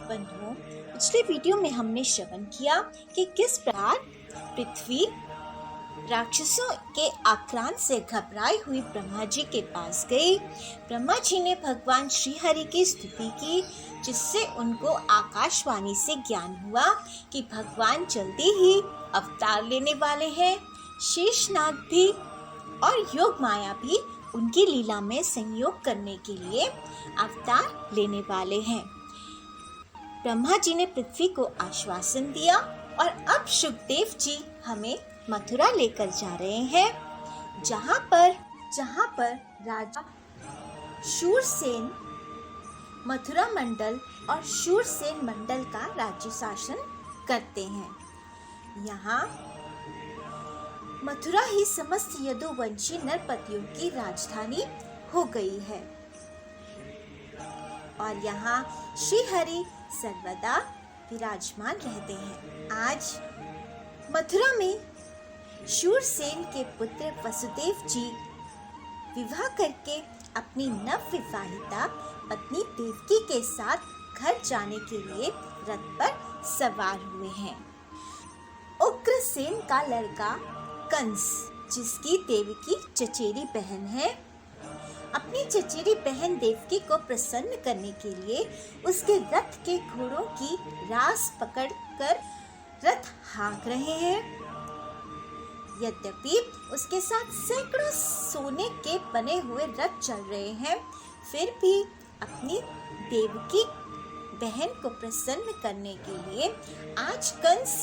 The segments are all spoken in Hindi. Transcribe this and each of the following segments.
बंधुओं, पिछले वीडियो में हमने श्रवण किया कि किस प्रकार पृथ्वी राक्षसों के आक्रांत से घबराई हुई ब्रह्मा जी के पास गई। ब्रह्मा जी ने भगवान श्री हरि की स्तुति की, जिससे उनको आकाशवाणी से ज्ञान हुआ कि भगवान जल्दी ही अवतार लेने वाले हैं। शेषनाग भी और योग माया भी उनकी लीला में संयोग करने के लिए अवतार लेने वाले हैं। ब्रह्मा जी ने पृथ्वी को आश्वासन दिया और अब शुकदेव जी हमें मथुरा लेकर जा रहे हैं, जहाँ पर राजा शूरसेन मथुरा मंडल और शूरसेन मंडल का राज्य शासन करते हैं। यहाँ मथुरा ही समस्त यदुवंशी नरपतियों की राजधानी हो गई है और यहाँ श्री हरि सर्वदा विराजमान रहते हैं। आज मथुरा में शूरसेन के पुत्र वसुदेव जी विवाह करके अपनी नवविवाहिता पत्नी देवकी के साथ घर जाने के लिए रथ पर सवार हुए हैं। उग्रसेन का लड़का कंस, जिसकी देवकी चचेरी बहन है, अपनी चचेरी बहन देवकी को प्रसन्न करने के लिए उसके रथ के घोड़ों की रास पकड़कर रथ हाँक रहे हैं। यद्यपि उसके साथ सैकड़ों सोने के बने हुए रथ चल रहे हैं, फिर भी अपनी देवकी बहन को प्रसन्न करने के लिए आज कंस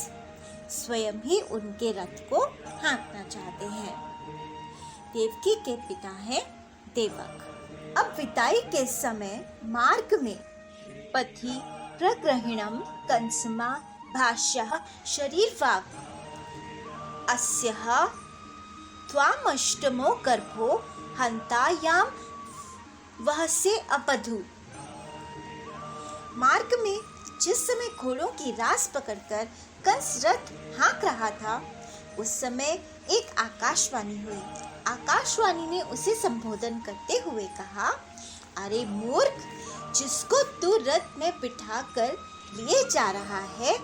स्वयं ही उनके रथ को हाँकना चाहते हैं। देवकी के पिता हैं देवक। अब विदाई के समय मार्ग में पथि प्रग्रहिणम कंसमा भाष्यः शरीरवाक् अस्यः त्वामष्टमो गर्भो हन्तायां वहसे अपधु। मार्ग में जिस समय घोड़ों की रास पकड़कर कंस रथ हाँक रहा था, उस समय एक आकाशवाणी हुई। आकाशवाणी ने उसे संबोधन करते हुए कहा, अरे मूर्ख, जिसको तू रथ में बिठाकर लिए जा रहा है,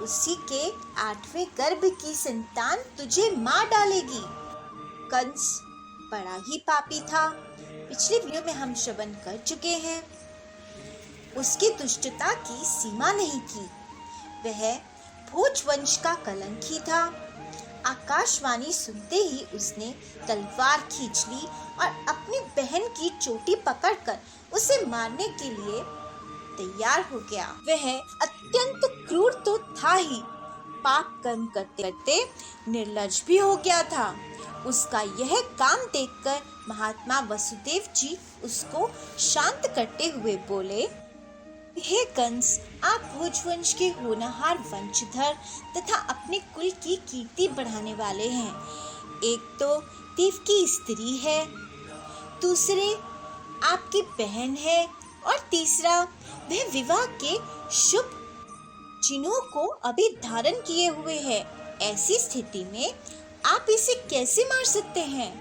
उसी के 8वें गर्भ की संतान तुझे मार डालेगी। कंस बड़ा ही पापी था। पिछले वीडियो में हम श्रवण कर चुके हैं। उसकी दुष्टता की सीमा नहीं थी। वह भोजवंश का कलंक ही था। आकाशवाणी सुनते ही उसने तलवार खींच ली और अपनी बहन की चोटी पकड़कर उसे मारने के लिए तैयार हो गया। वह अत्यंत क्रूर तो था ही, पाप कर्म करते करते निर्लज्ज भी हो गया था। उसका यह काम देखकर महात्मा वसुदेव जी उसको शांत करते हुए बोले, हे कंस, आप भोजवंश के होनहार वंशधर तथा अपने कुल की कीर्ति बढ़ाने वाले हैं। एक तो देवकी स्त्री है, दूसरे आपकी बहन है और तीसरा वह विवाह के शुभ चिन्हों को अभी धारण किए हुए है। ऐसी स्थिति में आप इसे कैसे मार सकते हैं?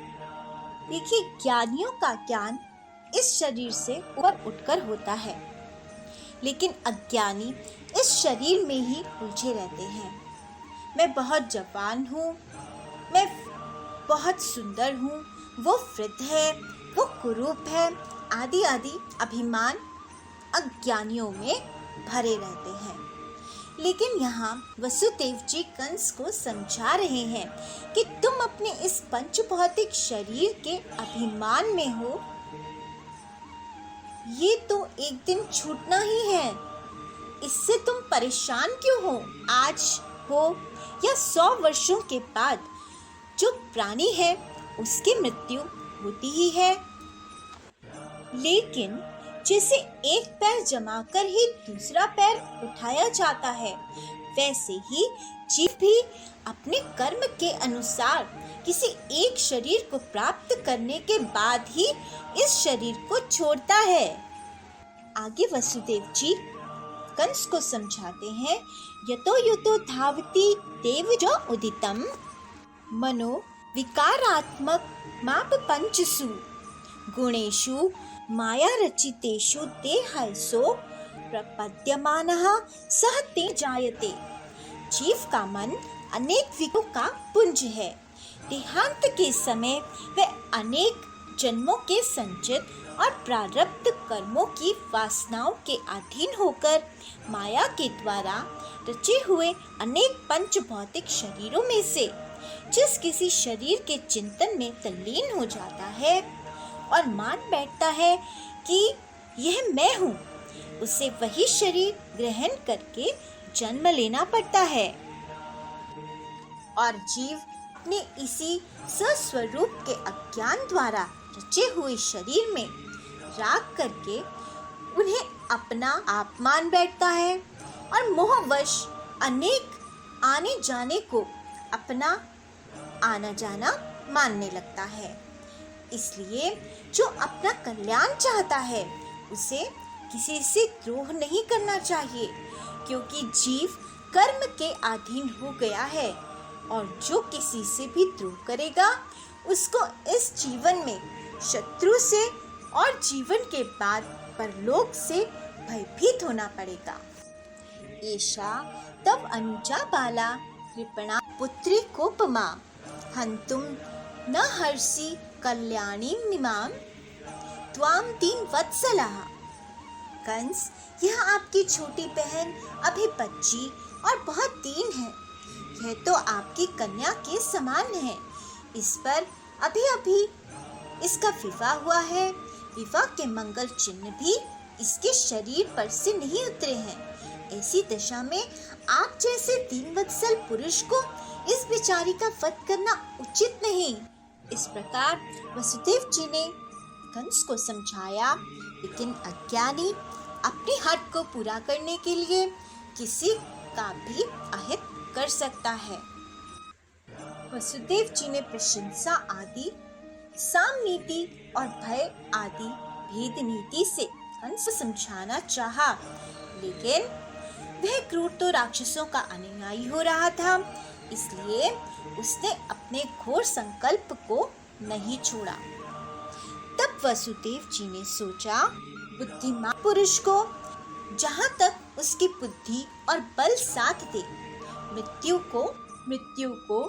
देखिए, ज्ञानियों का ज्ञान इस शरीर से ऊपर उठकर होता है, लेकिन अज्ञानी इस शरीर में ही उलझे रहते हैं। मैं बहुत जवान हूँ, मैं बहुत सुंदर हूँ, वो वृद्ध है, वो कुरूप है, आदि आदि अभिमान अज्ञानियों में भरे रहते हैं। लेकिन यहाँ वसुदेव जी कंस को समझा रहे हैं कि तुम अपने इस पंच भौतिक शरीर के अभिमान में हो, ये तो एक दिन छूटना ही है। इससे तुम परेशान क्यों हो? आज हो या 100 वर्षों के बाद जो प्राणी है उसकी मृत्यु होती ही है। लेकिन जैसे एक पैर जमाकर ही दूसरा पैर उठाया जाता है, वैसे ही जीव भी अपने कर्म के अनुसार किसी एक शरीर को प्राप्त करने के बाद ही इस शरीर को छोड़ता है। आगे वसुदेव जी कंस को समझाते हैं, यतो यतो धावति देवजो उदितम मनो विकारात्मक माप पंचसु गुणेषु माया रचितेषु देहैसो प्रपद्यमानः सः ते जायते। जीव का मन अनेक विकारों का पुंज है। देहांत के समय वह अनेक जन्मों के संचित और प्रारब्ध कर्मों की वासनाओं के अधीन होकर माया के द्वारा रचे हुए अनेक पंच भौतिक शरीरों में से जिस किसी शरीर के चिंतन में तल्लीन हो जाता है और मान बैठता है कि यह मैं हूँ, उसे वही शरीर ग्रहण करके जन्म लेना पड़ता है। और जीव अपने इसी सस्वरूप के अज्ञान द्वारा रचे हुए शरीर में राग करके उन्हें अपना आप मान बैठता है और मोहवश अनेक आने जाने को अपना आना जाना मानने लगता है। इसलिए जो अपना कल्याण चाहता है उसे किसी से द्रोह नहीं करना चाहिए, क्योंकि जीव कर्म के अधीन हो गया है और जो किसी से भी द्रोह करेगा उसको इस जीवन में शत्रु से और जीवन के बाद परलोक से भयभीत होना पड़ेगा। एषा तव अनुजा बाला कृपणा पुत्री कोपमा हंतुम न हर्षि कल्याणीं निमाम त्वाम दीन वत्सलाः। कंस, यह आपकी छोटी बहन अभी बच्ची और बहुत दीन है। यह तो आपकी कन्या के समान है। इस पर अभी अभी इसका विवाह हुआ है। विवाह के मंगल चिन्ह भी इसके शरीर पर से नहीं उतरे हैं। ऐसी दशा में आप जैसे दीनवत्सल पुरुष को इस बेचारी का वध करना उचित नहीं। इस प्रकार वसुदेव जी ने कंस को समझाया, लेकिन अज्ञानी अपनी हट को पूरा करने के लिए किसी का भी अहित कर सकता है। वसुदेव जी ने प्रशंसा आदि, साम नीति और भय आदि भेद नीति से कंस को समझाना चाहा, लेकिन वह क्रूर तो राक्षसों का अनुयायी हो रहा था, इसलिए उसने अपने घोर संकल्प को नहीं छोड़ा। तब वसुदेव जी ने सोचा, बुद्धिमान पुरुष को जहाँ तक उसकी बुद्धि और बल साथ दे, मृत्यु को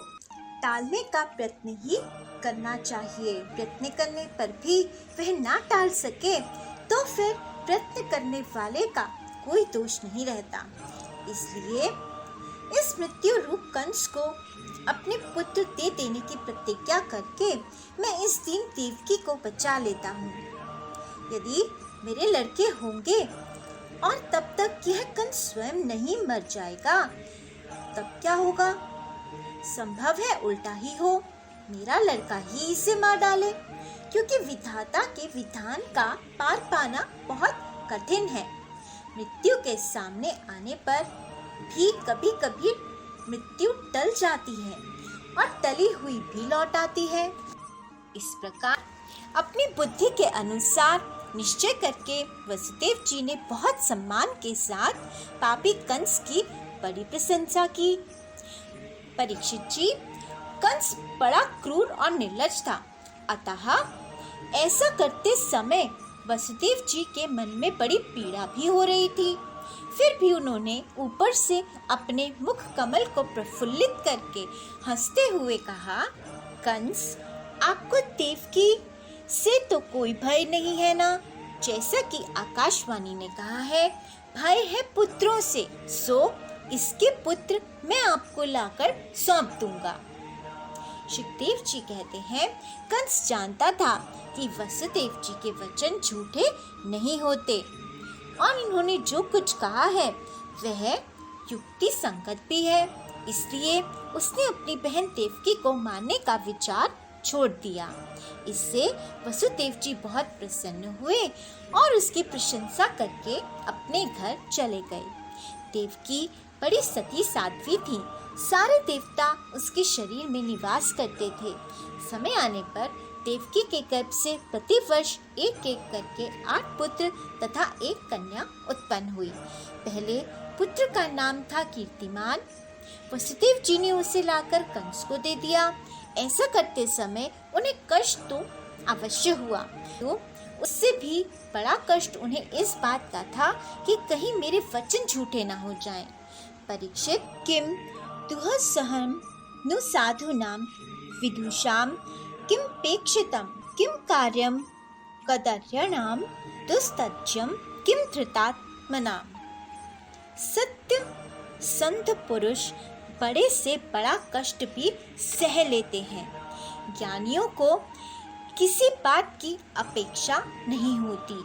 टालने का प्रयत्न ही करना चाहिए। प्रयत्न करने पर भी वह ना टाल सके तो फिर प्रयत्न करने वाले का कोई दोष नहीं रहता। इसलिए इस मृत्यु रूप कंस को अपने पुत्र दे देने की प्रतिज्ञा करके मैं इस दीन देवकी को बचा लेता हूँ। यदि मेरे लड़के होंगे और तब तक यह कंस स्वयं नहीं मर जाएगा, तब क्या होगा? संभव है उल्टा ही हो, मेरा लड़का ही इसे मार डाले, क्योंकि विधाता के विधान का पार पाना बहुत कठिन है। मृत्यु के सामने आने पर भी कभी कभी मृत्यु टल जाती है और टली हुई भी लौट आती है। इस प्रकार अपनी बुद्धि के अनुसार निश्चय करके वसुदेव जी ने बहुत सम्मान के साथ पापी कंस की बड़ी प्रशंसा की। परीक्षित जी, कंस बड़ा क्रूर और निर्लज्ज था, अतः ऐसा करते समय वसुदेव जी के मन में बड़ी पीड़ा भी हो रही थी। फिर भी उन्होंने ऊपर से अपने मुख कमल को प्रफुल्लित करके हंसते हुए कहा, कंस, आपको देवकी से तो कोई भय नहीं है ना? जैसा कि आकाशवाणी ने कहा है, भय है पुत्रों से, सो इसके पुत्र मैं आपको लाकर सौंप दूंगा। सुखदेव जी कहते हैं, कंस जानता था कि वसुदेव जी के वचन झूठे नहीं होते और इन्होंने जो कुछ कहा है वह युक्ति संगत भी है, इसलिए उसने अपनी बहन देवकी को मारने का विचार छोड़ दिया। इससे वसुदेव जी बहुत प्रसन्न हुए और उसकी प्रशंसा करके अपने घर चले गए। देवकी बड़ी सती साध्वी थी। सारे देवता उसके शरीर में निवास करते थे। समय आने पर देवकी के गर्भ से प्रतिवर्ष एक एक करके 8 पुत्र तथा 1 कन्या उत्पन्न हुई। पहले पुत्र का नाम था कीर्तिमान। वसुदेव जी ने उसे लाकर कंस को दे दिया। ऐसा करते समय उन्हें कष्ट तो अवश्य हुआ, तो उससे भी बड़ा कष्ट उन्हें इस बात का था कि कहीं मेरे वचन झूठे न हो जाएं। परीक्षित, किम तुह सहम नु साधूनां विदुषां किम पेक्षितं किम कार्यं कदर्यणां दुस्तज्यं किम धृतात्मनाम्। सत्य संत पुरुष बड़े से बड़ा कष्ट भी सह लेते हैं। ज्ञानियों को किसी बात की अपेक्षा नहीं होती।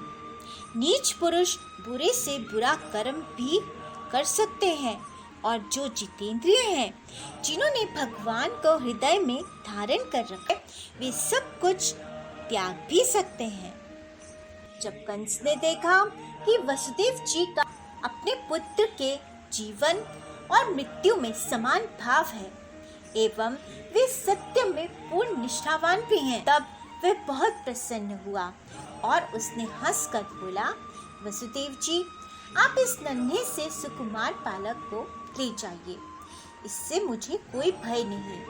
नीच पुरुष बुरे से बुरा कर्म भी कर सकते हैं और जो जितेंद्रिय हैं, जिन्होंने भगवान को हृदय में धारण कर रखा है, वे सब कुछ त्याग भी सकते हैं। जब कंस ने देखा कि वसुदेव जी का अपने पुत्र के जीवन और मृत्यु में समान भाव है एवं वे सत्य में पूर्ण निष्ठावान भी हैं, तब वह बहुत प्रसन्न हुआ और उसने हंसकर बोला, वसुदेव जी, आप इस नन्हे से सुकुमार बालक को ले जाइए। इससे मुझे कोई भय नहीं,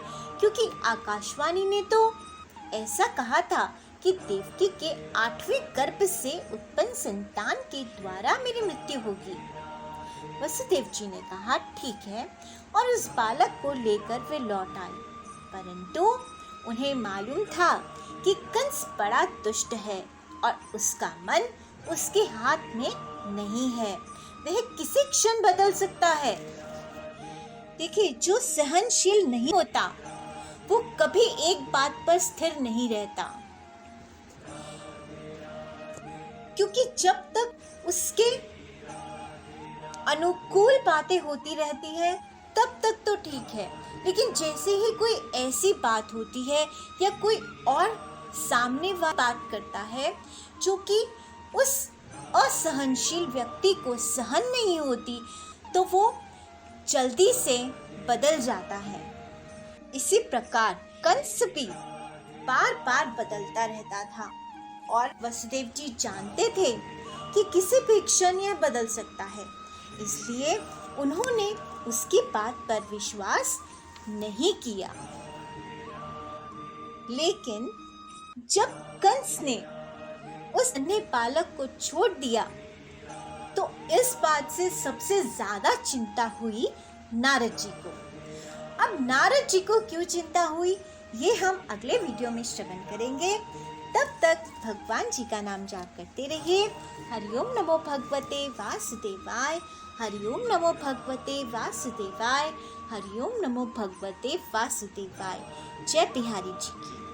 क्योंकि आकाशवाणी ने तो ऐसा कहा था कि देवकी के 8वें गर्भ से उत्पन्न संतान के द्वारा मेरी मृत्यु होगी। वसुदेव जी ने कहा, ठीक है, और उस बालक को लेकर वे लौट आए। परंतु उन्हें मालूम था कि कंस बड़ा दुष्ट है और उसका मन उसके हाथ में नहीं है। वह किसी क्षण बदल सकता है। देखिए, जो सहनशील नहीं होता वो कभी एक बात पर स्थिर नहीं रहता, क्योंकि जब तक उसके अनुकूल बातें होती रहती हैं तब तक तो ठीक है, लेकिन जैसे ही कोई ऐसी बात होती है या कोई और सामने वाला बात करता है जो कि उस असहनशील व्यक्ति को सहन नहीं होती, तो वो जल्दी से बदल जाता है। इसी प्रकार कंस भी बार बार बदलता रहता था और वसुदेव जी जानते थे कि किसी भी क्षण यह बदल सकता है, इसलिए उन्होंने उसकी बात पर विश्वास नहीं किया। लेकिन जब कंस ने उस अन्य बालक को छोड़ दिया तो इस बात से सबसे ज्यादा चिंता हुई नारद जी को। अब नारद जी को क्यों चिंता हुई, ये हम अगले वीडियो में श्रवण करेंगे। तब तक भगवान जी का नाम जाप करते रहिए। हरिओम नमो भगवते वासुदेवाय। हरिओम नमो भगवते वासुदेवाय। हरिओम नमो भगवते वासुदेवाय। जय बिहारी जी की।